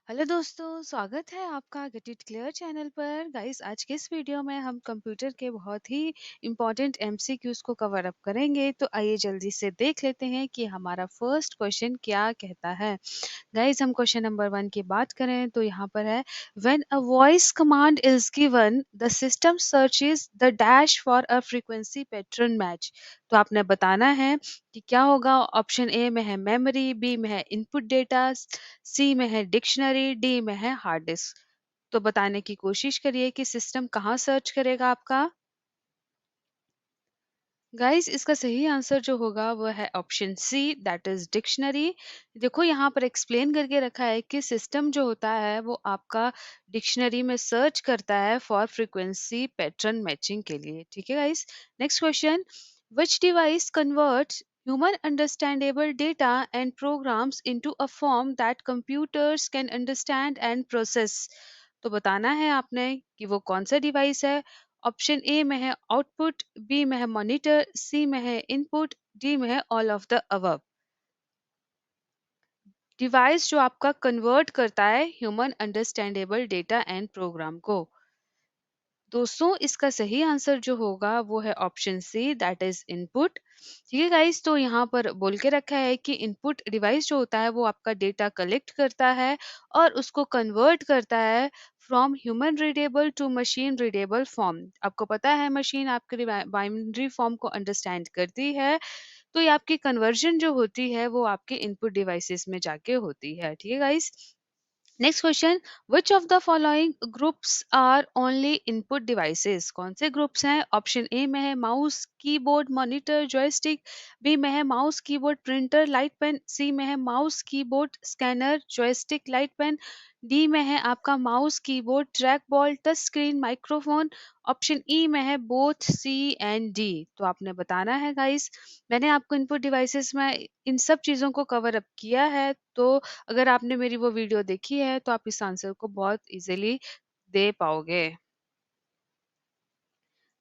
Hello दोस्तों, स्वागत है आपका गेट इट क्लियर चैनल पर। गाइस, आज के इस वीडियो में हम कंप्यूटर के बहुत ही इम्पोर्टेंट एमसीक्यूज को कवर अप करेंगे। तो आइए जल्दी से देख लेते हैं कि हमारा फर्स्ट क्वेश्चन क्या कहता है। गाइस, हम क्वेश्चन नंबर 1 की बात करें तो यहाँ पर है, when a voice command is given the system searches the dash for a frequency pattern match. तो आपने बताना है कि क्या होगा। ऑप्शन ए में है मेमोरी, बी में है इनपुट डेटा, सी में है डिक्शनरी, डी में है हार्ड डिस्क। तो बताने की कोशिश करिए कि सिस्टम कहाँ सर्च करेगा आपका। गाइस, इसका सही आंसर जो होगा वो है option C, that is dictionary. देखो, यहाँ पर एक्सप्लेन करके रखा है कि सिस्टम जो होता है वो आपका डिक्शनरी में सर्च करता है फॉर फ्रीक्वेंसी पैटर्न मैचिंग के लिए। ठीक है guys. Next question, which device converts human understandable data and programs into a form that computers can understand and process। तो बताना है आपने कि वो कौन सा डिवाइस है। ऑप्शन ए में है आउटपुट, बी में है मॉनिटर, सी में है इनपुट, डी में है all of the above. Device जो आपका कन्वर्ट करता है human understandable data and program को। दोस्तों, इसका सही आंसर जो होगा वो है option C, that is input. ठीक है गाइस, तो यहाँ पर बोल के रखा है कि इनपुट डिवाइस जो होता है वो आपका डेटा कलेक्ट करता है और उसको कन्वर्ट करता है from human readable to machine readable form. आपको पता है मशीन आपके बाइनरी फॉर्म को अंडरस्टैंड करती है, तो ये आपकी कन्वर्जन जो होती है वो आपके इनपुट डिवाइसेस में जाके होती है। ठीक है guys. Next question, which of the following groups are only input devices. कौन से ग्रुप्स हैं। ऑप्शन ए में है mouse, keyboard, monitor, joystick, B में है mouse, keyboard, printer, light pen, C में है mouse, keyboard, scanner, joystick, light pen, D में है आपका mouse, keyboard, track ball, touch screen, microphone. Option E में है बोथ सी एंड डी। तो आपने बताना है गाइस। मैंने आपको इनपुट डिवाइसेस में इन सब चीज़ों को कवर अप किया है, तो अगर आपने मेरी वो वीडियो देखी है तो आप इस आंसर को बहुत इजीली दे पाओगे।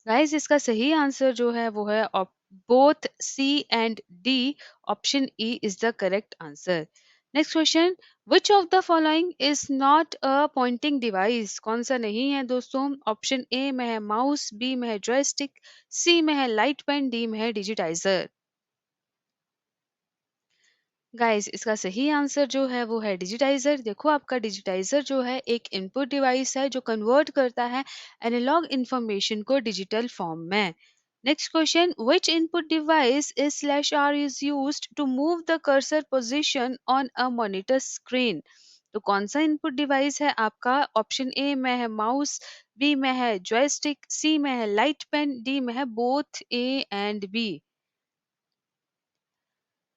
गाइस, इसका सही आंसर जो है वो है both C and D. Option E is the correct answer. Next question, which of the following is not a pointing device. कौन सा नहीं है दोस्तों। ऑप्शन ए में है माउस, बी में है जॉयस्टिक, सी में है लाइट पेन, डी में है डिजिटाइजर। गाइस, इसका सही आंसर जो है वो है डिजिटाइजर। देखो, आपका डिजिटाइजर जो है एक इनपुट डिवाइस है जो कन्वर्ट करता है एनालॉग इंफॉर्मेशन को डिजिटल फॉर्म में। Next question, which input device is slash are is used to move the cursor position on a monitor screen. तो कौन सा इनपुट डिवाइस है आपका। ऑप्शन ए में है माउस, बी में है जॉयस्टिक, सी में है लाइट पेन, डी में है बोथ ए एंड बी।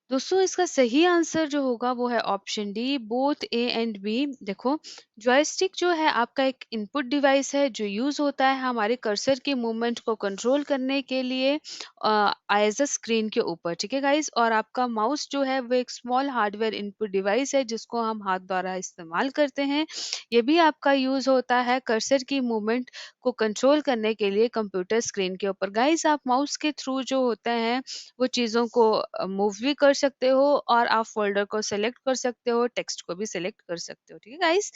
दोस्तों, इसका सही आंसर जो होगा वो है option D, both A and B. देखो, जॉयस्टिक जो है आपका एक इनपुट डिवाइस है जो यूज होता है हमारे कर्सर के मूवमेंट को कंट्रोल करने के लिए एज अ स्क्रीन के ऊपर। ठीक है गाइस। और आपका माउस जो है वो एक स्मॉल हार्डवेयर इनपुट डिवाइस है जिसको हम हाथ द्वारा इस्तेमाल करते हैं। ये भी आपका यूज होता है कर्सर की मूवमेंट को कंट्रोल करने के लिए कंप्यूटर स्क्रीन के ऊपर। गाइस, आप माउस के थ्रू जो होते हैं वो चीज़ों को मूव भी कर सकते हो और आप फ़ोल्डर को सेलेक्ट कर सकते हो, टेक्स्ट को भी सेलेक्ट कर सकते हो। ठीक है गाइस?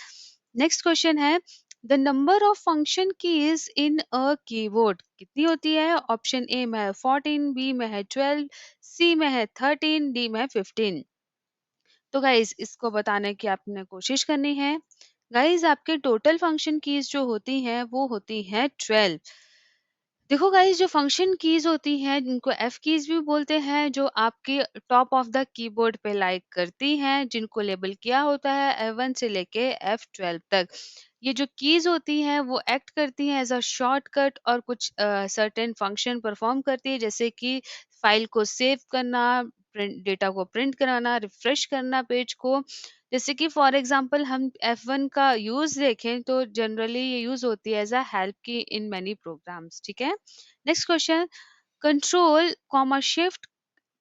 नेक्स्ट क्वेश्चन है, the number of function keys in a keyboard कितनी होती है? ऑप्शन ए में है 14, बी में है 12, सी में है 13, डी में है 15। तो गाइस, इसको बताने की आपने कोशिश करनी है। गाइस, आपके टोटल फंक्शन कीज़ जो होती हैं वो होती हैं 12। देखो गाइस, जो फंक्शन कीज होती हैं जिनको एफ कीज भी बोलते हैं, जो आपके टॉप ऑफ द कीबोर्ड पे लाइक करती हैं, जिनको लेबल किया होता है F1 से लेके F12 तक। ये जो कीज होती हैं वो एक्ट करती हैं एज अ शॉर्टकट और कुछ सर्टेन फंक्शन परफॉर्म करती है, जैसे कि फाइल को सेव करना, प्रिंट डेटा को प्रिंट कराना, रिफ्रेश करना पेज को। जैसे कि फॉर एग्जांपल हम F1 का यूज देखें तो जनरली ये यूज होती है एज अ हेल्प की इन मेनी प्रोग्राम्स। ठीक है। Next question, control comma shift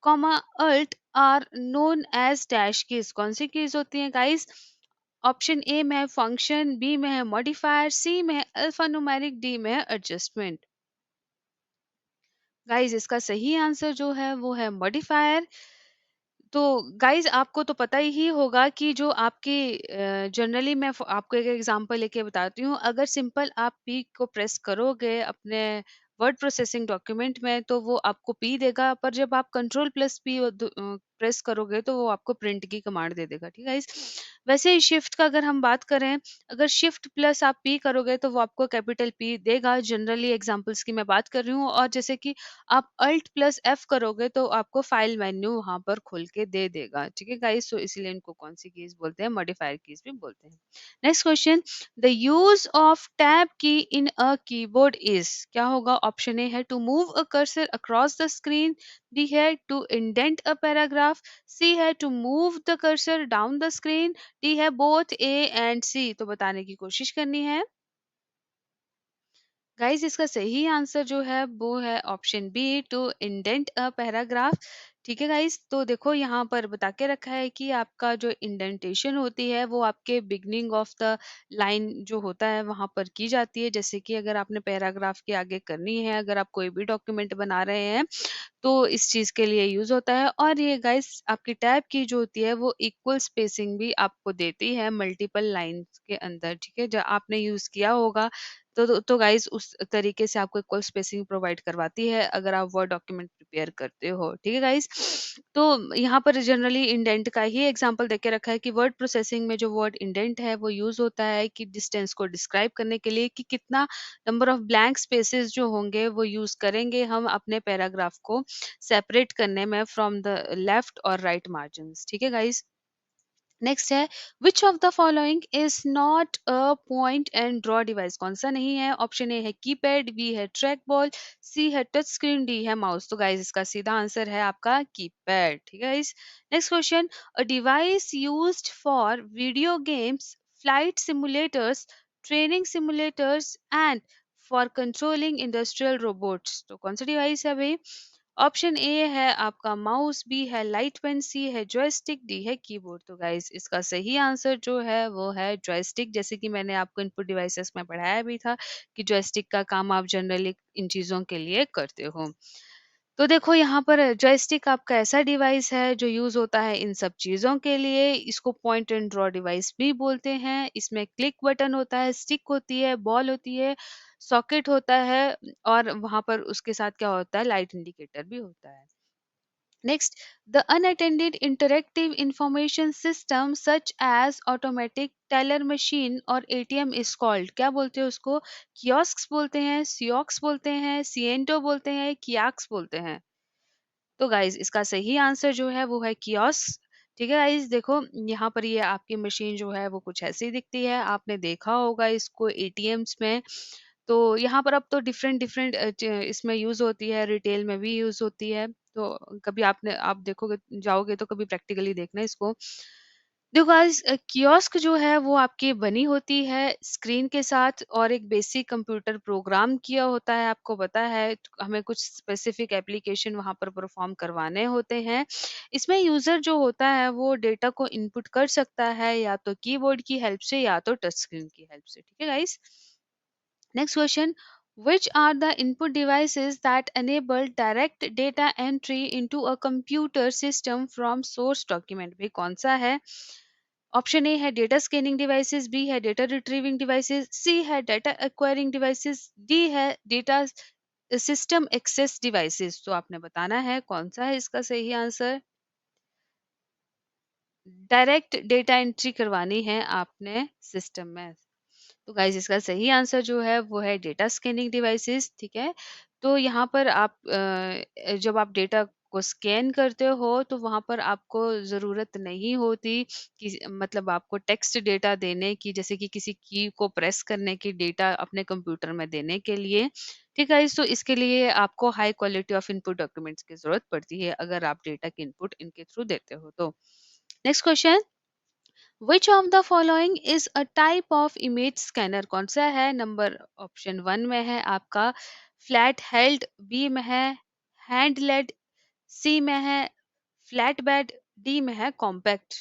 comma alt are known as dash keys. कौन सी कीज होती हैं गाइस। ऑप्शन ए में है फंक्शन, बी में है मॉडिफायर, सी में है अल्फा न्यूमेरिक, डी में है एडजस्टमेंट। गाइस, इसका सही आंसर जो है वो है मॉडिफायर। तो गाइस आपको तो पता ही होगा कि जो आपकी जनरली मैं आपको एक एग्जांपल लेके बताती हूँ। अगर सिंपल आप पी को प्रेस करोगे अपने वर्ड प्रोसेसिंग डॉक्यूमेंट में तो वो आपको पी देगा, पर जब आप कंट्रोल प्लस पी प्रेस करोगे तो वो आपको प्रिंट की कमांड दे देगा। ठीक है गाइस। वैसे ही शिफ्ट का अगर हम बात करें, अगर शिफ्ट प्लस आप पी करोगे तो वो आपको कैपिटल पी देगा। जनरली एग्जांपल्स की मैं बात कर रही हूँ। और जैसे कि आप अल्ट प्लस एफ करोगे तो आपको फाइल मेन्यू वहां पर खोल के दे देगा। ठीक है गाइस, तो इसीलिए इनको कौन सी कीज बोलते हैं, मॉडिफायर कीज भी बोलते हैं। Next question, the use of tab की इन अ कीबोर्ड इज, क्या होगा? ऑप्शन ए है to move a cursor across the screen, B है to indent a paragraph, C है to move the cursor down the screen, D है both A and C. तो बताने की कोशिश करनी है। गाइस इसका सही आंसर जो है वो है option B, to indent a paragraph. ठीक है गाइस, तो देखो यहाँ पर बता के रखा है कि आपका जो इंडेंटेशन होती है वो आपके बिगनिंग ऑफ द लाइन जो होता है वहां पर की जाती है। जैसे कि अगर आपने पैराग्राफ के आगे करनी है, अगर आप कोई भी डॉक्यूमेंट बना रहे हैं तो इस चीज के लिए यूज होता है। और ये गाइस आपकी टैब की जो होती है वो इक्वल स्पेसिंग भी आपको देती है मल्टीपल लाइंस के अंदर। ठीक है, जब आपने यूज किया होगा तो गाइस उस तरीके से आपको इक्वल स्पेसिंग प्रोवाइड करवाती है अगर आप वर्ड डॉक्यूमेंट प्रिपेयर करते हो। ठीक है गाइस, तो यहाँ पर जनरली इंडेंट का ही एग्जांपल देके रखा है कि वर्ड प्रोसेसिंग में जो वर्ड इंडेंट है वो यूज होता है कि डिस्टेंस को डिस्क्राइब करने के लिए कि कितना नंबर ऑफ ब्लैंक स्पेसेस जो होंगे वो यूज करेंगे हम अपने पैराग्राफ को सेपरेट करने में फ्रॉम द लेफ्ट और राइट मार्जिन्स। ठीक है गाइस। नेक्स्ट है, विच of the following is not a point and draw device? कौन सा नहीं है? ऑप्शन ए है कीपैड, बी है ट्रैक बॉल, सी है टच स्क्रीन, डी है माउस। तो गाइस इसका सीधा आंसर है आपका कीपैड। ठीक है guys. Next question, a device used for video games, flight simulators, training simulators and for controlling industrial robots. तो कौन सा डिवाइस है भाई? ऑप्शन ए है आपका माउस, बी है लाइट पेन, सी है जॉयस्टिक, डी है कीबोर्ड। तो गाइस इसका सही आंसर जो है वो है जॉयस्टिक। जैसे कि मैंने आपको इनपुट डिवाइसेस में पढ़ाया भी था कि जॉयस्टिक का काम आप जनरली इन चीजों के लिए करते हो। तो देखो यहाँ पर जॉयस्टिक आपका ऐसा डिवाइस है जो यूज होता है इन सब चीजों के लिए। इसको पॉइंट एंड ड्रॉ डिवाइस भी बोलते हैं। इसमें क्लिक बटन होता है, स्टिक होती है, बॉल होती है, सॉकेट होता है और वहां पर उसके साथ क्या होता है, लाइट इंडिकेटर भी होता है। Next, the unattended interactive information system such as automatic teller machine और ATM is called, क्या बोलते हैं उसको? कियोस्क बोलते हैं, सियोक्स बोलते हैं, सिएंटो बोलते हैं, कियाक्स बोलते हैं। तो गाइज इसका सही आंसर जो है वो है कियोस्क। ठीक है गाइज, देखो यहाँ पर ये आपकी मशीन जो है वो कुछ ऐसी दिखती है। आपने देखा होगा इसको एटीएम्स में। तो यहाँ पर अब तो डिफरेंट डिफरेंट इसमें यूज होती है, रिटेल में भी यूज होती है। तो कभी आप देखोगे जाओगे तो कभी प्रैक्टिकली देखना इसको। देखो गाइस, कियोस्क जो है वो आपकी बनी होती है स्क्रीन के साथ और एक बेसिक कंप्यूटर प्रोग्राम किया होता है। आपको पता है हमें कुछ स्पेसिफिक एप्लीकेशन वहां पर परफॉर्म करवाने होते हैं। इसमें यूजर जो होता है वो डेटा को इनपुट कर सकता है या तो कीबोर्ड की हेल्प से या तो टच स्क्रीन की हेल्प से। ठीक है guys. Next question, which are the input devices that enable direct data entry into a computer system from source document? भाई कौन सा है? ऑप्शन ए है डेटा स्कैनिंग डिवाइसेस, बी है डेटा रिट्रीविंग डिवाइसेस, सी है डेटा एक्वायरिंग डिवाइसेस, डी है data system access devices. तो आपने बताना है कौन सा है इसका सही आंसर। डायरेक्ट डेटा एंट्री करवानी है आपने सिस्टम में। तो गाइस इसका सही आंसर जो है वो है डेटा स्कैनिंग डिवाइसेस। ठीक है, तो यहाँ पर आप जब आप डेटा को स्कैन करते हो तो वहां पर आपको जरूरत नहीं होती कि मतलब आपको टेक्स्ट डेटा देने की, जैसे कि किसी की को प्रेस करने की डेटा अपने कंप्यूटर में देने के लिए। ठीक है, तो इसके लिए आपको high quality of input documents की जरूरत पड़ती है अगर आप डेटा की इनपुट इनके थ्रू देते हो तो। Next question, which of the following is a type of image scanner? कौन सा है? नंबर ऑप्शन वन में है आपका फ्लैट हेल्ड, बी में है हैंड लेड, सी में है फ्लैट बेड, डी में है कॉम्पैक्ट।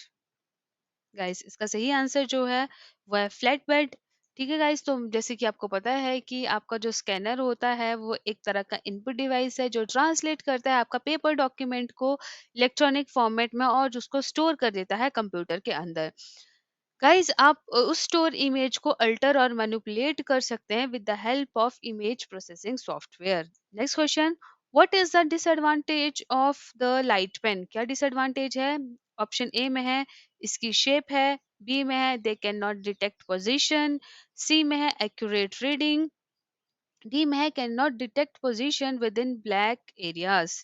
गाइस इसका सही आंसर जो है वह है फ्लैट बेड। ठीक है गाइस, तो जैसे कि आपको पता है कि आपका जो स्कैनर होता है वो एक तरह का इनपुट डिवाइस है जो ट्रांसलेट करता है आपका पेपर डॉक्यूमेंट को इलेक्ट्रॉनिक फॉर्मेट में और उसको स्टोर कर देता है कंप्यूटर के अंदर। गाइस, आप उस स्टोर इमेज को अल्टर और मैनिपुलेट कर सकते हैं with the help of image processing software. Next question, what is the disadvantage of the light pen? क्या डिसएडवांटेज है? ऑप्शन ए में है इसकी शेप है, बी में है they can not detect position, C में है एक्यूरेट रीडिंग, डी में है can not detect position within black areas.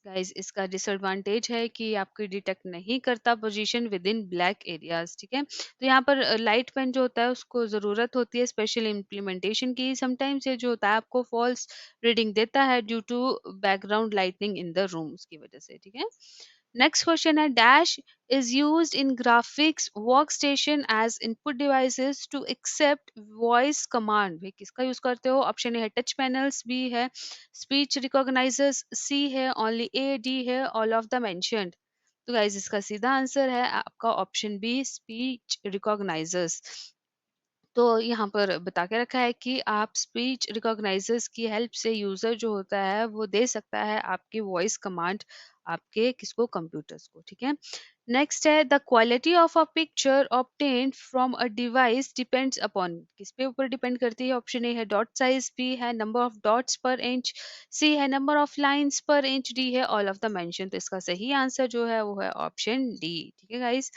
Guys, इसका डिसएडवांटेज है कि आपकी डिटेक्ट नहीं करता position within black areas. ठीक है, तो यहाँ पर लाइट पेन जो होता है उसको ज़रूरत होती है स्पेशल इम्प्लीमेंटेशन की। समटाइम्स ये जो होता है आपको फॉल्स रीडिंग देता है due to background lightning in the room की वजह से। ठीक है, नेक्स्ट क्वेश्चन है dash is used in graphics workstation as input devices to accept voice command. भाई किसका यूज करते हो? ऑप्शन ए है टच पैनल्स, बी है स्पीच रिकॉग्नाइजर्स, सी है ओनली ए, डी है ऑल ऑफ द मेंशन्ड। तो गाइज इसका सीधा आंसर है आपका ऑप्शन बी स्पीच रिकॉग्नाइजर्स। तो यहाँ पर बता के रखा है कि आप स्पीच रिकॉग्नाइजर्स की हेल्प से यूजर जो होता है वो दे सकता है आपकी वॉइस कमांड आपके किसको कंप्यूटर्स को। ठीक है, नेक्स्ट है the quality of a picture obtained from a device depends upon. किस पे ऊपर डिपेंड करती है? ऑप्शन ए है डॉट साइज, बी है नंबर ऑफ डॉट्स पर इंच, सी है नंबर ऑफ लाइंस पर इंच, डी है ऑल ऑफ द मेंशन। तो इसका सही आंसर जो है वो है ऑप्शन डी। ठीक है गाइस,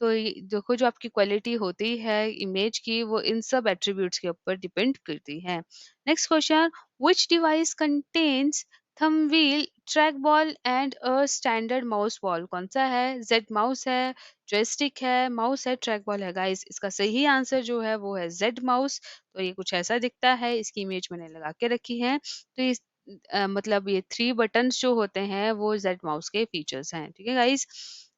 तो देखो जो आपकी क्वालिटी होती है इमेज की वो इन सब एट्रीब्यूट्स के ऊपर डिपेंड करती है। Next question, which device contains thumb wheel, track ball and a standard mouse ball? कौन सा है? जेड माउस है, जॉयस्टिक है, माउस है, ट्रैक बॉल है? गाइस इसका सही आंसर जो है वो है जेड माउस। तो ये कुछ ऐसा दिखता है, इसकी इमेज मैंने लगा के रखी है। तो इस मतलब ये 3 बटन्स जो होते हैं वो जेड माउस के फीचर्स हैं। ठीक है गाइस,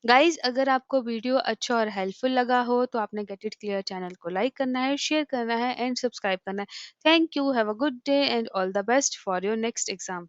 गाइस अगर आपको वीडियो अच्छा और हेल्पफुल लगा हो तो आपने गेट इट क्लियर चैनल को लाइक करना है, शेयर करना है एंड सब्सक्राइब करना है। Thank you, have a good day and all the best for your next exam.